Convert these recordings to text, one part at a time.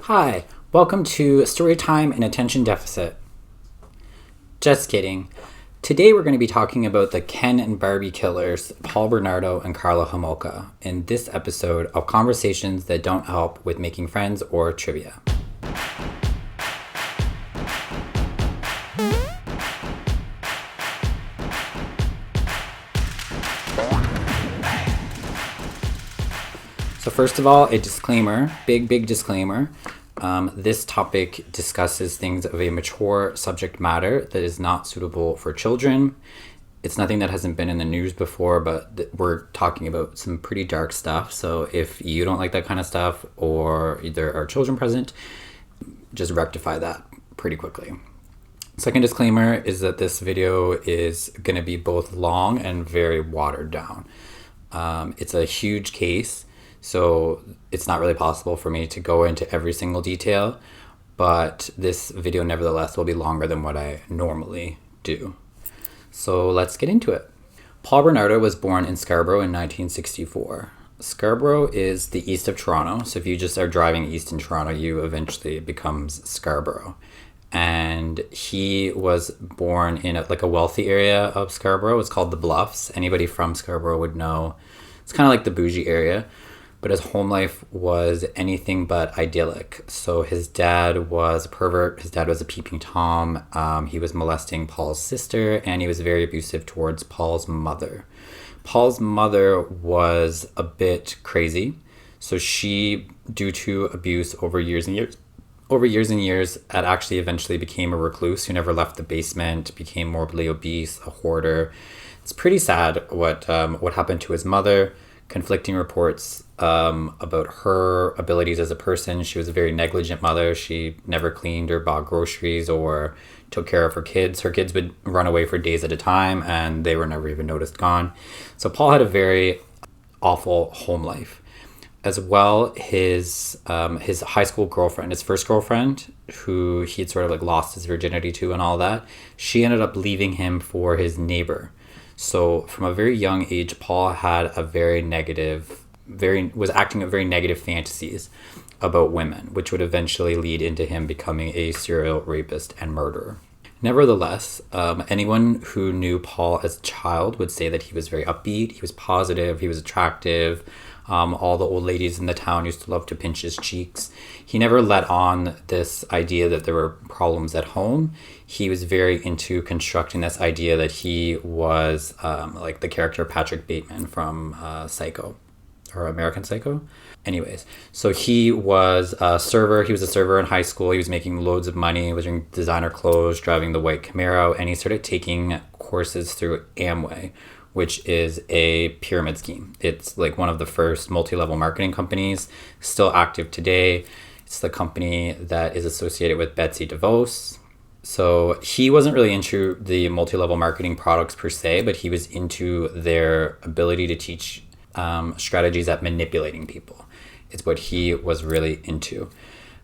Hi, welcome to Storytime and Attention Deficit. Just kidding. Today we're going to be talking about the Ken and Barbie Killers, Paul Bernardo and Carlo Homoko, in this episode of Conversations That Don't Help with Making Friends or Trivia. So first of all, a disclaimer, big disclaimer. This topic discusses things of a mature subject matter that is not suitable for children. It's nothing that hasn't been in the news before, but we're talking about some pretty dark stuff. So if you don't like that kind of stuff or there are children present, just rectify that pretty quickly. Second disclaimer is that this video is going to be both long and very watered down. It's a huge case. So it's not really possible for me to go into every single detail, but this video nevertheless will be longer than what I normally do. So let's get into it. Paul Bernardo was born in Scarborough in 1964. Scarborough is the east of Toronto, so if you just are driving east in Toronto, you eventually becomes Scarborough. And he was born in a wealthy area of Scarborough. It's called the Bluffs. Anybody from Scarborough would know. It's kind of like the bougie area. But his home life was anything but idyllic. So his dad was a pervert. His dad was a peeping Tom. He was molesting Paul's sister, and he was very abusive towards Paul's mother. Paul's mother was a bit crazy. So she, due to abuse over years and years, had actually eventually became a recluse who never left the basement, became morbidly obese, a hoarder. It's pretty sad what happened to his mother. Conflicting reports about her abilities as a person. She was a very negligent mother. She never cleaned or bought groceries or took care of her kids. Her kids would run away for days at a time and they were never even noticed gone. So Paul had a very awful home life. As well, his high school girlfriend, his first girlfriend, who he had sort of lost his virginity to and all that, she ended up leaving him for his neighbor. So from a very young age, Paul had a was acting out very negative fantasies about women, which would eventually lead into him becoming a serial rapist and murderer. Nevertheless, anyone who knew Paul as a child would say that he was very upbeat, he was positive, he was attractive. All the old ladies in the town used to love to pinch his cheeks. He never let on this idea that there were problems at home. He was very into constructing this idea that he was like the character Patrick Bateman from Psycho, or American Psycho. Anyways, so he was a server. He was a server in high school. He was making loads of money, was wearing designer clothes, driving the white Camaro, and he started taking courses through Amway, which is a pyramid scheme. It's one of the first multi-level marketing companies, still active today. It's the company that is associated with Betsy DeVos. So he wasn't really into the multi-level marketing products per se, but he was into their ability to teach strategies at manipulating people. It's what he was really into,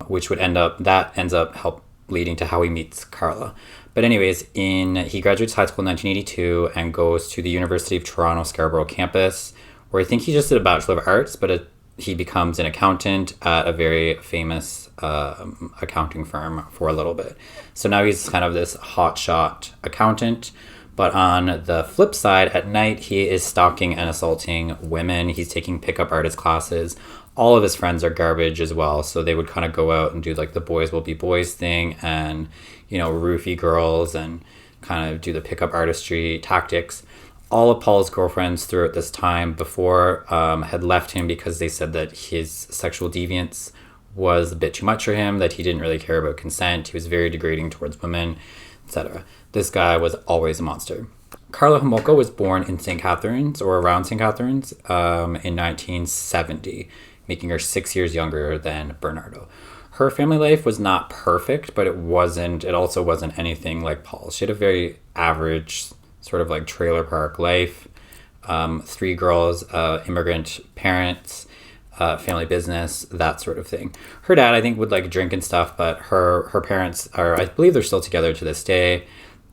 which ends up leading to how he meets Carla. But anyways, he graduates high school in 1982 and goes to the University of Toronto Scarborough campus, where I think he just did a Bachelor of Arts, but he becomes an accountant at a very famous accounting firm for a little bit. So now he's kind of this hotshot accountant. But on the flip side, at night, he is stalking and assaulting women. He's taking pickup artist classes. All of his friends are garbage as well. So they would kind of go out and do the boys will be boys thing and, roofie girls and kind of do the pickup artistry tactics. All of Paul's girlfriends throughout this time before had left him because they said that his sexual deviance was a bit too much for him, that he didn't really care about consent. He was very degrading towards women, etc. This guy was always a monster. Carlo Homoko was born in St. Catharines, or around St. Catharines, in 1970, making her 6 years younger than Bernardo. Her family life was not perfect, but it also wasn't anything like Paul's. She had a very average sort of trailer park life. 3 girls, immigrant parents, family business, that sort of thing. Her dad, I think, would drink and stuff, but her parents I believe they're still together to this day.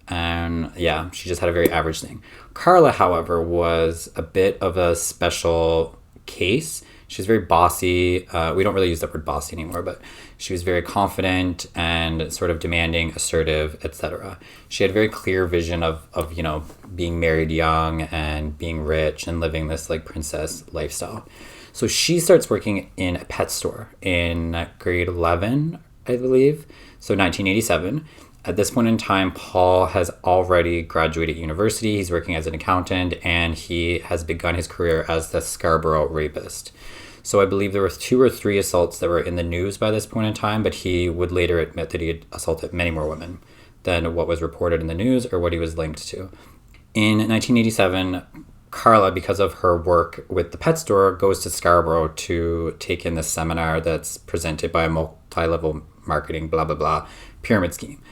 And yeah, she just had a very average thing. Carla, however, was a bit of a special case. She was very bossy. We don't really use the word bossy anymore, but she was very confident and sort of demanding, assertive, etc. She had a very clear vision of being married young and being rich and living this like princess lifestyle. So she starts working in a pet store in grade 11, I believe, so 1987. At this point in time, Paul has already graduated university. He's working as an accountant, and he has begun his career as the Scarborough rapist. So I believe there were 2 or 3 assaults that were in the news by this point in time, but he would later admit that he had assaulted many more women than what was reported in the news or what he was linked to. In 1987, Carla, because of her work with the pet store, goes to Scarborough to take in this seminar that's presented by a multi-level marketing, blah, blah, blah, pyramid scheme.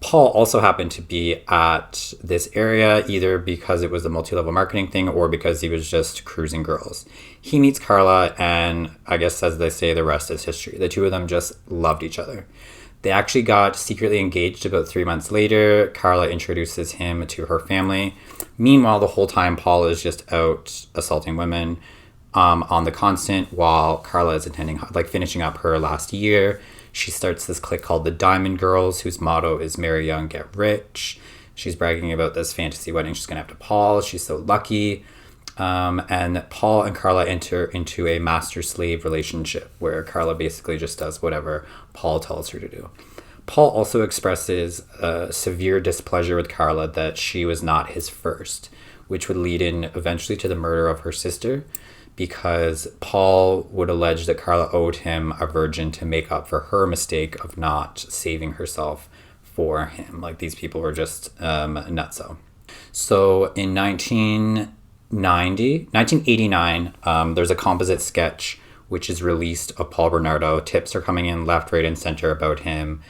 Paul also happened to be at this area either because it was a multi-level marketing thing or because he was just cruising girls. He meets Carla, and I guess, as they say, the rest is history. The two of them just loved each other. They actually got secretly engaged about 3 months later. Carla introduces him to her family. Meanwhile, the whole time, Paul is just out assaulting women on the constant while Carla is finishing up her last year. She starts this clique called the Diamond Girls, whose motto is marry young, get rich. She's bragging about this fantasy wedding she's going to have to Paul. She's so lucky. And Paul and Carla enter into a master-slave relationship where Carla basically just does whatever Paul tells her to do. Paul also expresses severe displeasure with Carla that she was not his first, which would lead in eventually to the murder of her sister, because Paul would allege that Carla owed him a virgin to make up for her mistake of not saving herself for him. Like, these people were just nutso. So in 1989, there's a composite sketch which is released of Paul Bernardo. Tips are coming in left, right, and center about him,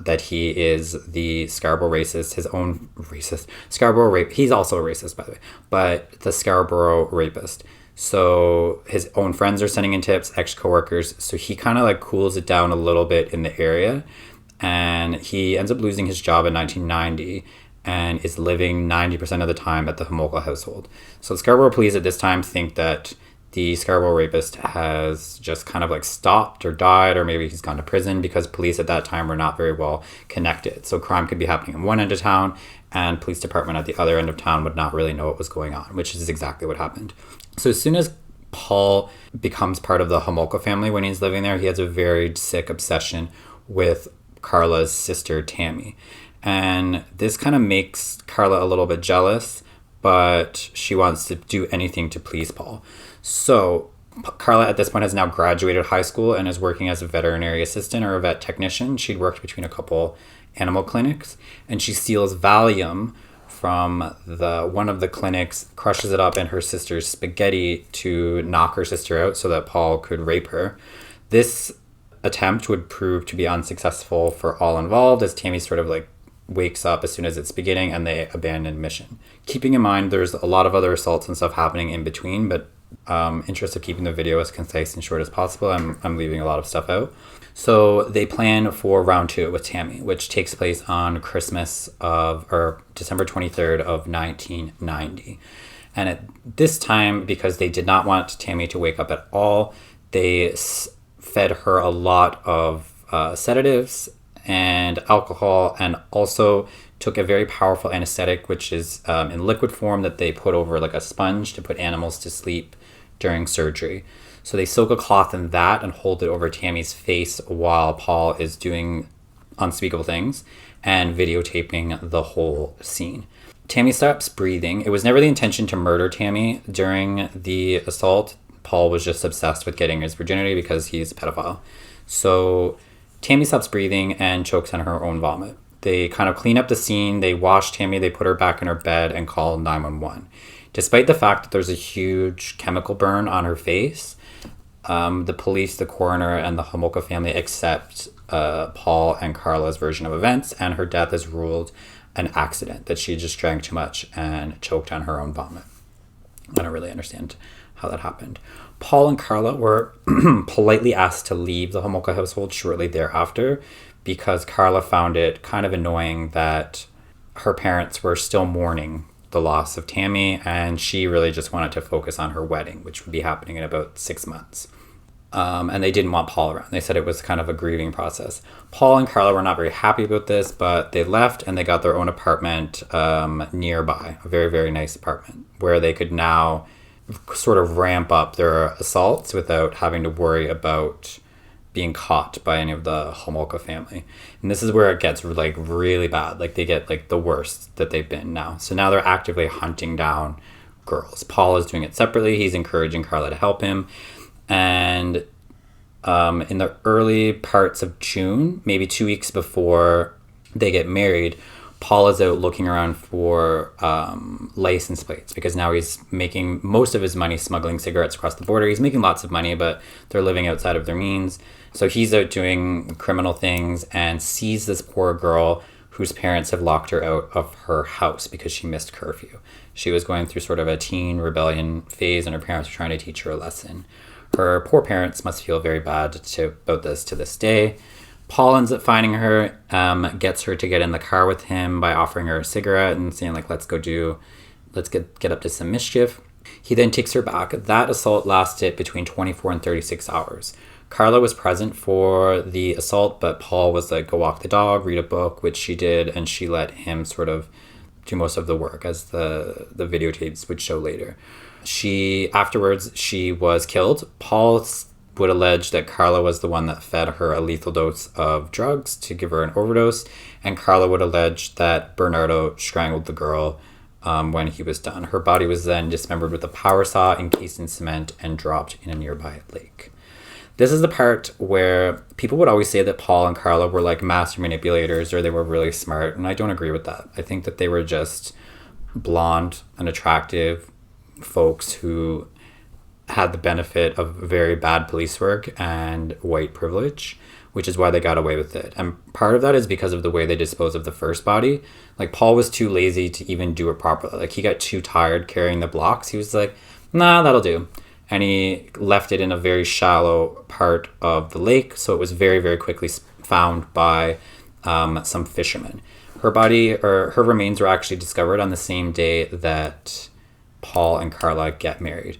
that he is the Scarborough racist, his own racist. He's also a racist, by the way, but the Scarborough rapist. So his own friends are sending in tips, ex-coworkers. So he kind of like cools it down a little bit in the area. And he ends up losing his job in 1990 and is living 90% of the time at the Homoko household. So the Scarborough police at this time think that the Scarborough rapist has just kind of like stopped or died, or maybe he's gone to prison, because police at that time were not very well connected. So crime could be happening in one end of town and police department at the other end of town would not really know what was going on, which is exactly what happened. So as soon as Paul becomes part of the Homoko family when he's living there, he has a very sick obsession with Carla's sister, Tammy. And this kind of makes Carla a little bit jealous, but she wants to do anything to please Paul. So Carla at this point has now graduated high school and is working as a veterinary assistant or a vet technician. She'd worked between a couple animal clinics, and she steals Valium from one of the clinics, crushes it up in her sister's spaghetti to knock her sister out so that Paul could rape her. This attempt would prove to be unsuccessful for all involved, as Tammy sort of like wakes up as soon as it's beginning and they abandon mission. Keeping in mind there's a lot of other assaults and stuff happening in between, but interest of keeping the video as concise and short as possible, I'm leaving a lot of stuff out. So they plan for round 2 with Tammy, which takes place on December 23rd of 1990. And at this time, because they did not want Tammy to wake up at all, they fed her a lot of sedatives and alcohol, and also took a very powerful anesthetic, which is in liquid form, that they put over like a sponge to put animals to sleep during surgery. So they soak a cloth in that and hold it over Tammy's face while Paul is doing unspeakable things and videotaping the whole scene. Tammy stops breathing. It was never the intention to murder Tammy during the assault. Paul was just obsessed with getting his virginity because he's a pedophile. So Tammy stops breathing and chokes on her own vomit. They kind of clean up the scene. They wash Tammy. They put her back in her bed and call 911. Despite the fact that there's a huge chemical burn on her face, the police, the coroner, and the Homoko family accept Paul and Carla's version of events, and her death is ruled an accident, that she just drank too much and choked on her own vomit. I don't really understand how that happened. Paul and Carla were politely asked to leave the Homoko household shortly thereafter, because Carla found it kind of annoying that her parents were still mourning the loss of Tammy, and she really just wanted to focus on her wedding, which would be happening in about 6 months. And they didn't want Paul around. They said it was kind of a grieving process. Paul and Carla were not very happy about this, but they left and they got their own apartment nearby, a very, very nice apartment, where they could now sort of ramp up their assaults without having to worry about being caught by any of the Homoko family. And this is where it gets like really bad. Like they get like the worst that they've been now. So now they're actively hunting down girls. Paul is doing it separately. He's encouraging Carla to help him. And in the early parts of June, maybe 2 weeks before they get married, Paul is out looking around for license plates because now he's making most of his money smuggling cigarettes across the border. He's making lots of money, but they're living outside of their means. So he's out doing criminal things and sees this poor girl whose parents have locked her out of her house because she missed curfew. She was going through sort of a teen rebellion phase and her parents were trying to teach her a lesson. Her poor parents must feel very bad about this to this day. Paul ends up finding her, gets her to get in the car with him by offering her a cigarette and saying like, let's get up to some mischief. He then takes her back. That assault lasted between 24 and 36 hours. Carla was present for the assault, but Paul was like, go walk the dog, read a book, which she did, and she let him sort of do most of the work, as the videotapes would show later. Afterwards, she was killed. Paul would allege that Carla was the one that fed her a lethal dose of drugs to give her an overdose, and Carla would allege that Bernardo strangled the girl when he was done. Her body was then dismembered with a power saw, encased in cement, and dropped in a nearby lake. This is the part where people would always say that Paul and Carla were like master manipulators or they were really smart, and I don't agree with that. I think that they were just blonde and attractive folks who had the benefit of very bad police work and white privilege, which is why they got away with it. And part of that is because of the way they disposed of the first body. Like Paul was too lazy to even do it properly. Like he got too tired carrying the blocks. He was like, nah, that'll do. And he left it in a very shallow part of the lake. So it was very, very quickly found by some fishermen. Her remains were actually discovered on the same day that Paul and Carla get married.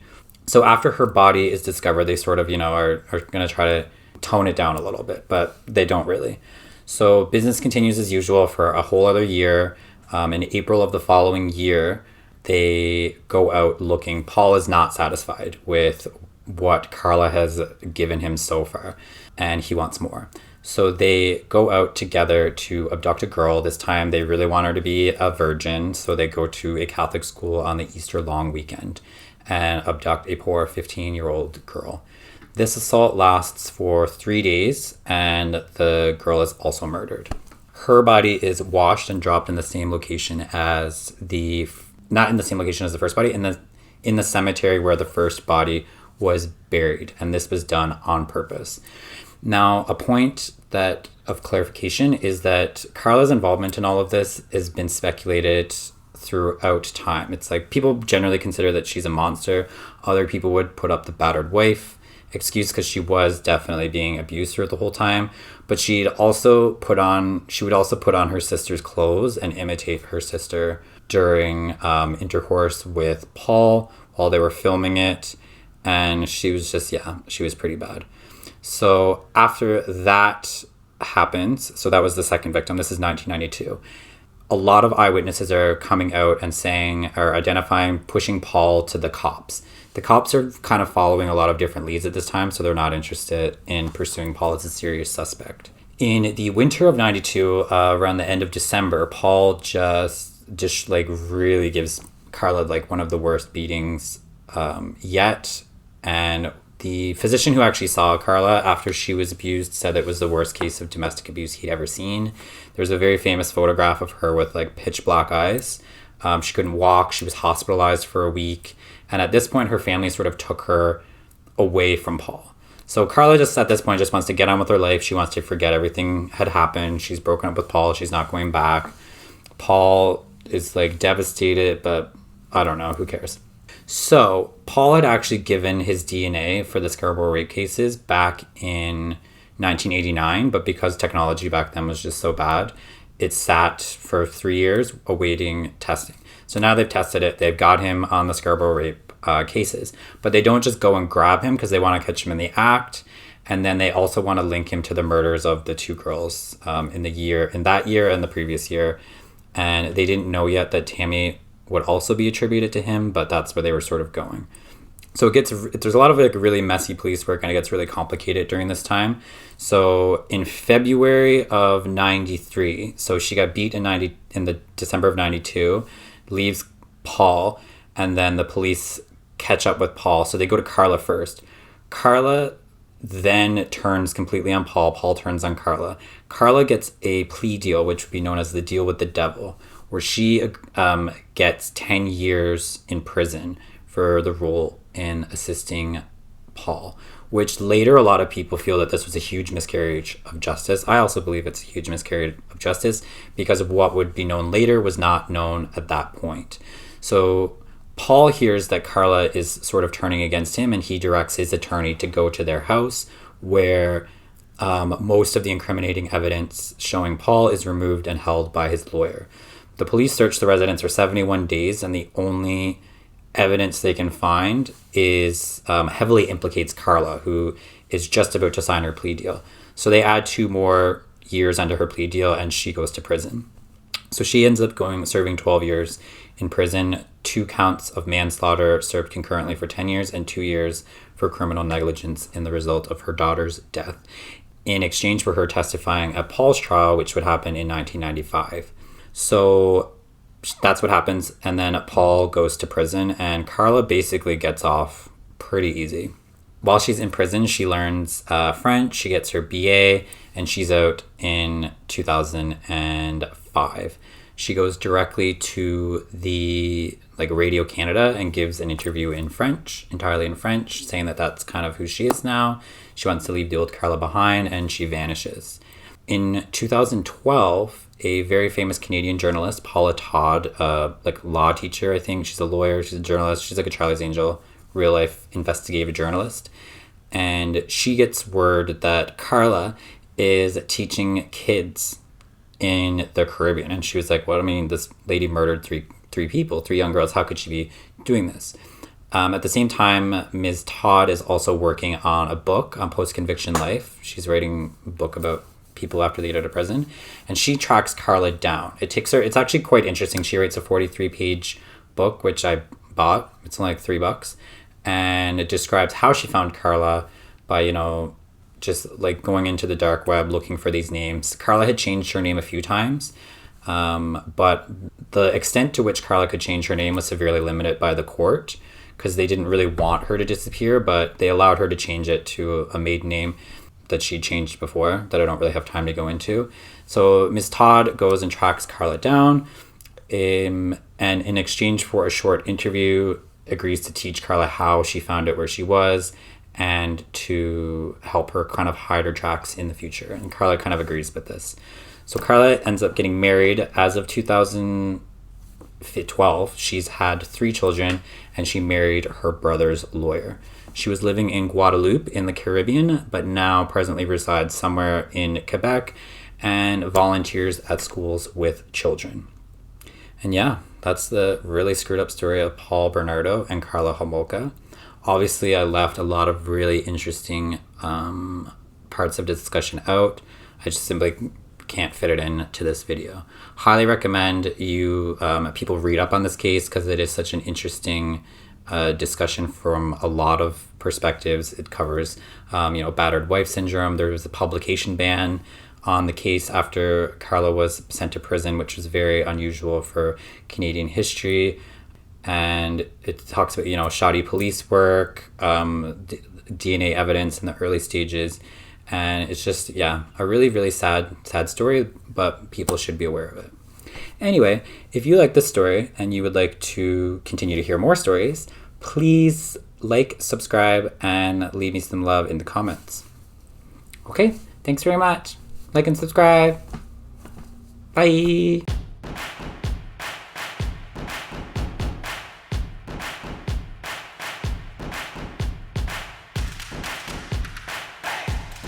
So after her body is discovered, they sort of, are going to try to tone it down a little bit, but they don't really. So business continues as usual for a whole other year. In April of the following year, they go out looking. Paul is not satisfied with what Carla has given him so far, and he wants more. So they go out together to abduct a girl. This time they really want her to be a virgin, so they go to a Catholic school on the Easter long weekend and abduct a poor 15-year-old girl. This assault lasts for 3 days, and the girl is also murdered. Her body is washed and dropped in the same location as not in the same location as the first body, in the cemetery where the first body was buried, and this was done on purpose. Now, a point of clarification is that Carla's involvement in all of this has been speculated throughout time. It's like people generally consider that she's a monster. Other people would put up the battered wife excuse because she was definitely being abused through the whole time. But she would also put on her sister's clothes and imitate her sister during intercourse with Paul while they were filming it. And she was pretty bad. So after that happens, so that was the second victim. This is 1992. A lot of eyewitnesses are coming out and identifying, pushing Paul to the cops. The cops are kind of following a lot of different leads at this time, so they're not interested in pursuing Paul as a serious suspect. In the winter of 92, around the end of December, Paul just like really gives Carla like one of the worst beatings yet. And the physician who actually saw Carla after she was abused said it was the worst case of domestic abuse he'd ever seen. There's a very famous photograph of her with like pitch black eyes. She couldn't walk. She was hospitalized for a week. And at this point, her family sort of took her away from Paul. So Carla at this point wants to get on with her life. She wants to forget everything had happened. She's broken up with Paul. She's not going back. Paul is like devastated, but I don't know. Who cares? So Paul had actually given his DNA for the Scarborough rape cases back in 1989, but because technology back then was just so bad, it sat for 3 years awaiting testing. So now they've tested it. They've got him on the Scarborough rape cases, but they don't just go and grab him because they want to catch him in the act. And then they also want to link him to the murders of the two girls in that year and the previous year. And they didn't know yet that Tammy would also be attributed to him, but that's where they were sort of going. So there's a lot of like really messy police work, and it gets really complicated during this time. So in February of 93, so she got beat in the December of 92, leaves Paul, and then the police catch up with Paul. So they go to Carla first. Carla then turns completely on Paul. Paul turns on Carla. Carla gets a plea deal, which would be known as the deal with the devil, where she gets 10 years in prison for the role in assisting Paul, which later a lot of people feel that this was a huge miscarriage of justice. I also believe it's a huge miscarriage of justice because of what would be known later was not known at that point. So Paul hears that Carla is sort of turning against him, and he directs his attorney to go to their house where most of the incriminating evidence showing Paul is removed and held by his lawyer. The police search the residence for 71 days, and the only evidence they can find is heavily implicates Carla, who is just about to sign her plea deal. So they add 2 more years under her plea deal, and she goes to prison. So she ends up serving 12 years in prison, 2 counts of manslaughter served concurrently for 10 years, and 2 years for criminal negligence in the result of her daughter's death, in exchange for her testifying at Paul's trial, which would happen in 1995. So that's what happens, and then Paul goes to prison, and Carla basically gets off pretty easy. While she's in prison, she learns French, she gets her BA, and she's out in 2005. She goes directly to the Radio Canada and gives an interview in French, entirely in French, saying that that's kind of who she is now. She wants to leave the old Carla behind, and she vanishes. In 2012, a very famous Canadian journalist, Paula Todd, law teacher, I think. She's a lawyer, she's a journalist, she's like a Charlie's Angel, real life investigative journalist. And she gets word that Carla is teaching kids in the Caribbean. And she was like, well, I mean, this lady murdered three people, 3 young girls. How could she be doing this? At the same time, Ms. Todd is also working on a book on post-conviction life. She's writing a book about people after they get out of prison, and she tracks Carla down. It's actually quite interesting. She writes a 43-page book, which I bought. It's only like $3, and it describes how she found Carla by, just like going into the dark web looking for these names. Carla had changed her name a few times, but the extent to which Carla could change her name was severely limited by the court because they didn't really want her to disappear, but they allowed her to change it to a maiden name that she changed before that I don't really have time to go into. So Ms. Todd goes and tracks Carla down, and in exchange for a short interview, agrees to teach Carla how she found out where she was and to help her kind of hide her tracks in the future. And Carla kind of agrees with this. So Carla ends up getting married as of 2012. She's had 3 children, and she married her brother's lawyer. She was living in Guadeloupe in the Caribbean, but now presently resides somewhere in Quebec and volunteers at schools with children. And yeah, that's the really screwed up story of Paul Bernardo and Carlo Homoko. Obviously, I left a lot of really interesting parts of the discussion out. I just simply can't fit it into this video. Highly recommend you people read up on this case because it is such an interesting discussion from a lot of perspectives. It covers, battered wife syndrome. There was a publication ban on the case after Carla was sent to prison, which was very unusual for Canadian history. And it talks about, shoddy police work, DNA evidence in the early stages. And it's just, a really, really sad story, but people should be aware of it. Anyway, if you like this story and you would like to continue to hear more stories, please subscribe, and leave me some love in the comments. Okay, thanks very much. Like and subscribe. Bye.